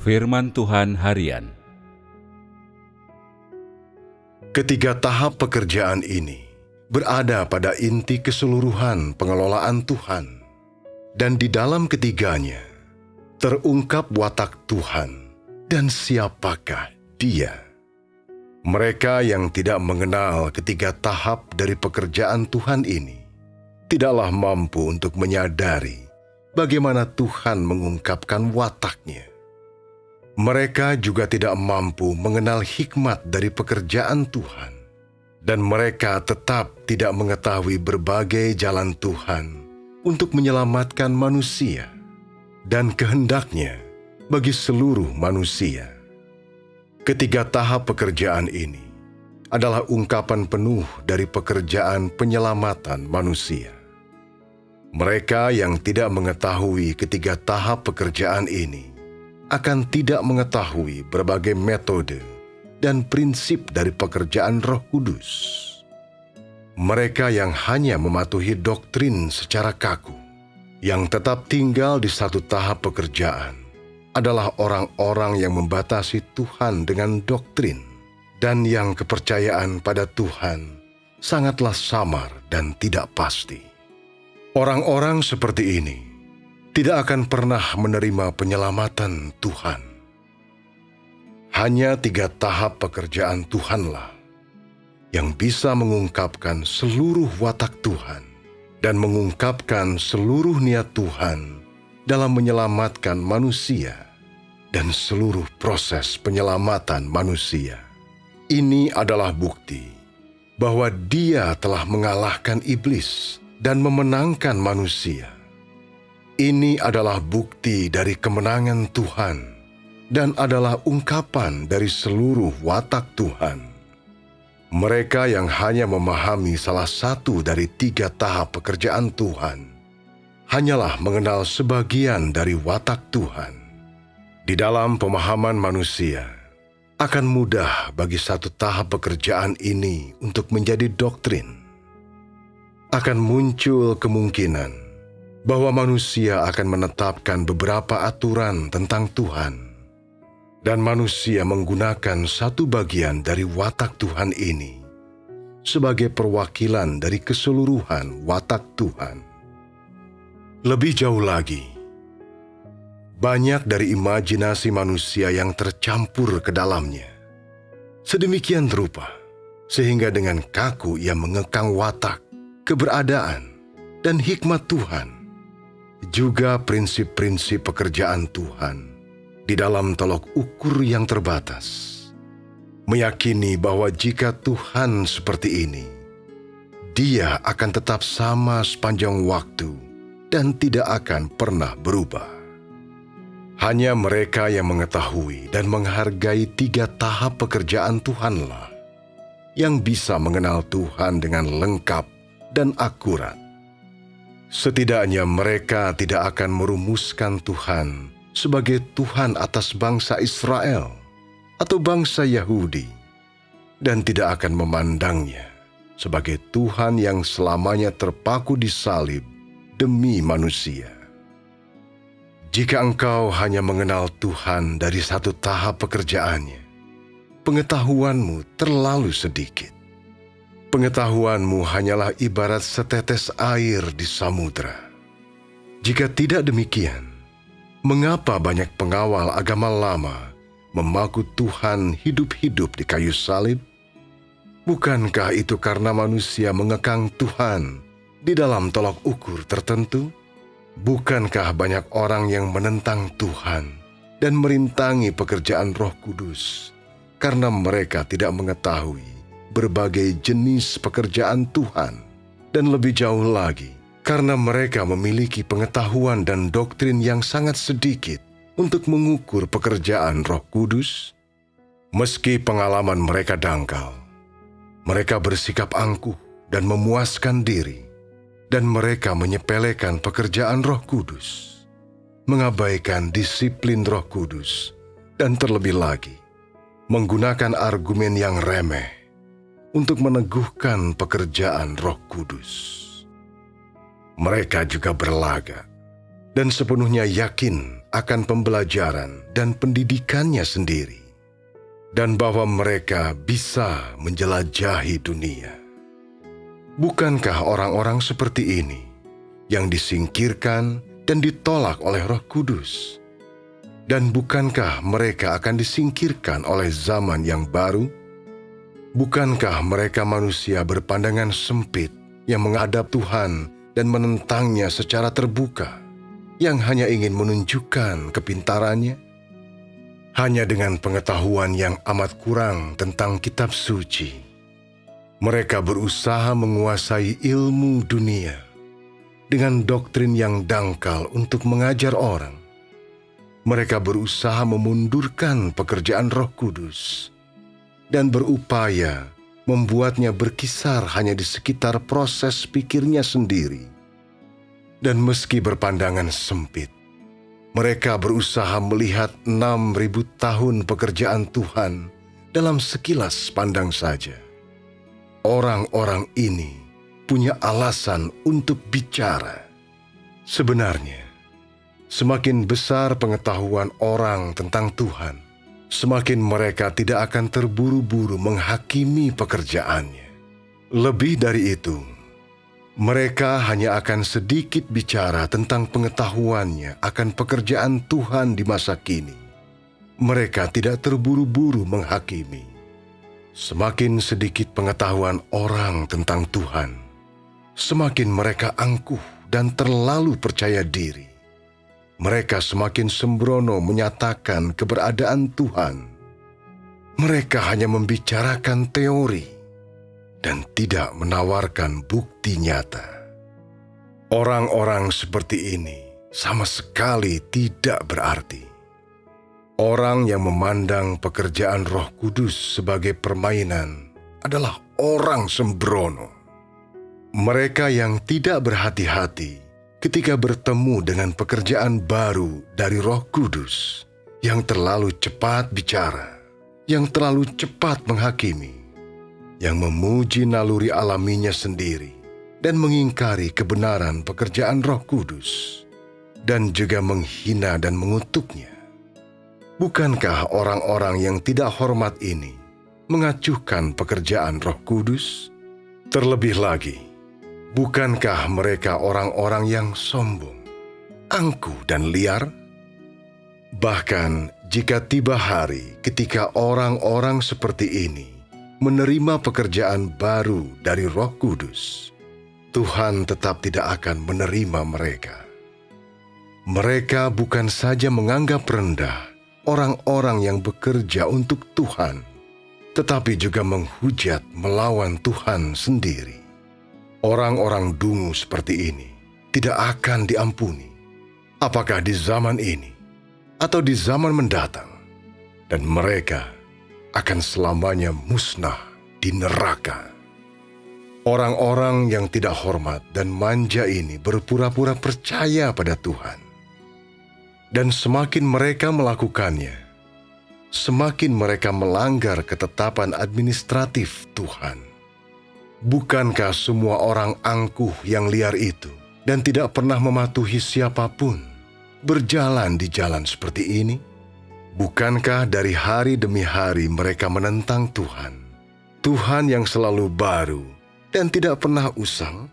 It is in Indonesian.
Firman Tuhan Harian. Ketiga tahap pekerjaan ini berada pada inti keseluruhan pengelolaan Tuhan, dan di dalam ketiganya terungkap watak Tuhan dan siapakah Dia. Mereka yang tidak mengenal ketiga tahap dari pekerjaan Tuhan ini tidaklah mampu untuk menyadari bagaimana Tuhan mengungkapkan watak-Nya. Mereka juga tidak mampu mengenal hikmat dari pekerjaan Tuhan, dan mereka tetap tidak mengetahui berbagai jalan Tuhan untuk menyelamatkan manusia dan kehendak-Nya bagi seluruh manusia. Ketiga tahap pekerjaan ini adalah ungkapan penuh dari pekerjaan penyelamatan manusia. Mereka yang tidak mengetahui ketiga tahap pekerjaan ini akan tidak mengetahui berbagai metode dan prinsip dari pekerjaan Roh Kudus. Mereka yang hanya mematuhi doktrin secara kaku, yang tetap tinggal di satu tahap pekerjaan, adalah orang-orang yang membatasi Tuhan dengan doktrin dan yang kepercayaan pada Tuhan sangatlah samar dan tidak pasti. Orang-orang seperti ini tidak akan pernah menerima penyelamatan Tuhan. Hanya 3 tahap pekerjaan Tuhanlah yang bisa mengungkapkan seluruh watak Tuhan dan mengungkapkan seluruh niat Tuhan dalam menyelamatkan manusia dan seluruh proses penyelamatan manusia. Ini adalah bukti bahwa Dia telah mengalahkan iblis dan memenangkan manusia. Ini adalah bukti dari kemenangan Tuhan dan adalah ungkapan dari seluruh watak Tuhan. Mereka yang hanya memahami salah satu dari 3 tahap pekerjaan Tuhan hanyalah mengenal sebagian dari watak Tuhan. Di dalam pemahaman manusia, akan mudah bagi satu tahap pekerjaan ini untuk menjadi doktrin. Akan muncul kemungkinan bahwa manusia akan menetapkan beberapa aturan tentang Tuhan, dan manusia menggunakan satu bagian dari watak Tuhan ini sebagai perwakilan dari keseluruhan watak Tuhan. Lebih jauh lagi, banyak dari imajinasi manusia yang tercampur ke dalamnya. Sedemikian rupa, sehingga dengan kaku ia mengekang watak, keberadaan, dan hikmat Tuhan, juga prinsip-prinsip pekerjaan Tuhan di dalam tolok ukur yang terbatas, meyakini bahwa jika Tuhan seperti ini, Dia akan tetap sama sepanjang waktu dan tidak akan pernah berubah. Hanya mereka yang mengetahui dan menghargai 3 tahap pekerjaan Tuhanlah yang bisa mengenal Tuhan dengan lengkap dan akurat. Setidaknya mereka tidak akan merumuskan Tuhan sebagai Tuhan atas bangsa Israel atau bangsa Yahudi, dan tidak akan memandangnya sebagai Tuhan yang selamanya terpaku di salib demi manusia. Jika engkau hanya mengenal Tuhan dari satu tahap pekerjaannya, pengetahuanmu terlalu sedikit. Pengetahuanmu hanyalah ibarat setetes air di samudra. Jika tidak demikian, mengapa banyak pengawal agama lama memaku Tuhan hidup-hidup di kayu salib? Bukankah itu karena manusia mengekang Tuhan di dalam tolok ukur tertentu? Bukankah banyak orang yang menentang Tuhan dan merintangi pekerjaan Roh Kudus karena mereka tidak mengetahui berbagai jenis pekerjaan Tuhan, dan lebih jauh lagi karena mereka memiliki pengetahuan dan doktrin yang sangat sedikit untuk mengukur pekerjaan Roh Kudus? Meski pengalaman mereka dangkal, mereka bersikap angkuh dan memuaskan diri, dan mereka menyepelekan pekerjaan Roh Kudus, mengabaikan disiplin Roh Kudus, dan terlebih lagi, menggunakan argumen yang remeh untuk meneguhkan pekerjaan Roh Kudus. Mereka juga berlagak dan sepenuhnya yakin akan pembelajaran dan pendidikannya sendiri, dan bahwa mereka bisa menjelajahi dunia. Bukankah orang-orang seperti ini yang disingkirkan dan ditolak oleh Roh Kudus? Dan bukankah mereka akan disingkirkan oleh zaman yang baru? Bukankah mereka manusia berpandangan sempit yang menghadap Tuhan dan menentangnya secara terbuka, yang hanya ingin menunjukkan kepintarannya? Hanya dengan pengetahuan yang amat kurang tentang kitab suci, mereka berusaha menguasai ilmu dunia dengan doktrin yang dangkal untuk mengajar orang. Mereka berusaha memundurkan pekerjaan Roh Kudus dan berupaya membuatnya berkisar hanya di sekitar proses pikirnya sendiri. Dan meski berpandangan sempit, mereka berusaha melihat 6.000 tahun pekerjaan Tuhan dalam sekilas pandang saja. Orang-orang ini punya alasan untuk bicara. Sebenarnya, semakin besar pengetahuan orang tentang Tuhan, semakin mereka tidak akan terburu-buru menghakimi pekerjaannya. Lebih dari itu, mereka hanya akan sedikit bicara tentang pengetahuannya akan pekerjaan Tuhan di masa kini. Mereka tidak terburu-buru menghakimi. Semakin sedikit pengetahuan orang tentang Tuhan, semakin mereka angkuh dan terlalu percaya diri. Mereka semakin sembrono menyatakan keberadaan Tuhan. Mereka hanya membicarakan teori dan tidak menawarkan bukti nyata. Orang-orang seperti ini sama sekali tidak berarti. Orang yang memandang pekerjaan Roh Kudus sebagai permainan adalah orang sembrono. Mereka yang tidak berhati-hati ketika bertemu dengan pekerjaan baru dari Roh Kudus, yang terlalu cepat bicara, yang terlalu cepat menghakimi, yang memuji naluri alaminya sendiri dan mengingkari kebenaran pekerjaan Roh Kudus, dan juga menghina dan mengutuknya. Bukankah orang-orang yang tidak hormat ini mengacuhkan pekerjaan Roh Kudus? Terlebih lagi, bukankah mereka orang-orang yang sombong, angkuh dan liar? Bahkan jika tiba hari ketika orang-orang seperti ini menerima pekerjaan baru dari Roh Kudus, Tuhan tetap tidak akan menerima mereka. Mereka bukan saja menganggap rendah orang-orang yang bekerja untuk Tuhan, tetapi juga menghujat melawan Tuhan sendiri. Orang-orang dungu seperti ini tidak akan diampuni, apakah di zaman ini atau di zaman mendatang, dan mereka akan selamanya musnah di neraka. Orang-orang yang tidak hormat dan manja ini berpura-pura percaya pada Tuhan. Dan semakin mereka melakukannya, semakin mereka melanggar ketetapan administratif Tuhan. Bukankah semua orang angkuh yang liar itu dan tidak pernah mematuhi siapapun berjalan di jalan seperti ini? Bukankah dari hari demi hari mereka menentang Tuhan, Tuhan yang selalu baru dan tidak pernah usang?